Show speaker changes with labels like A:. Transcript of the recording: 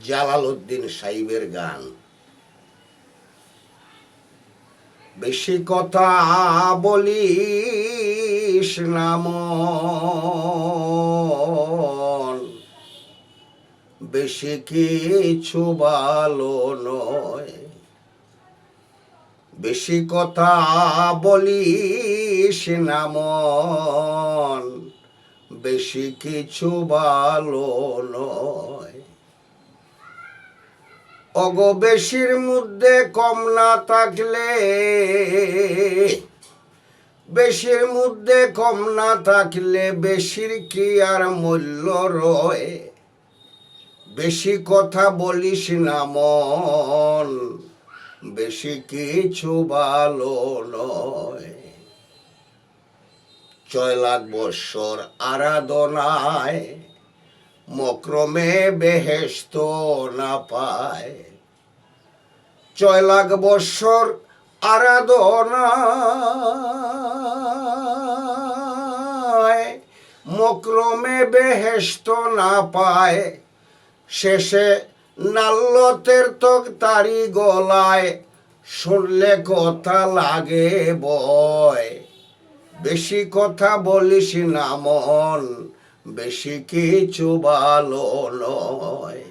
A: Jalaluddin সাহেবের গান। বেশি কথা বলিস না মন, বেশি কিছু ভালো নয়। বেশি কথা বলিস না মন, বেশি কিছু ভালো নয়। অগো বেশির মধ্যে কম না থাকলে, বেশির মধ্যে কম না থাকলে বেশির কি আর মূল্য রয়। বেশি কথা বলিস না মন, বেশি কিছু ভালো নয়। 6 লাখ বৎসর আরাধনায় মক্রমে বেহেশত না পায়। 6 লাখ বৎসর আরাধনায় মক্রমে বেহেশত না পায়। শেষে নাল্লতের তক তারি গলায়, শুনলে কথা লাগে বয়। বেশি কথা বলিস না মন, বেশি কিছু ভালো নয়।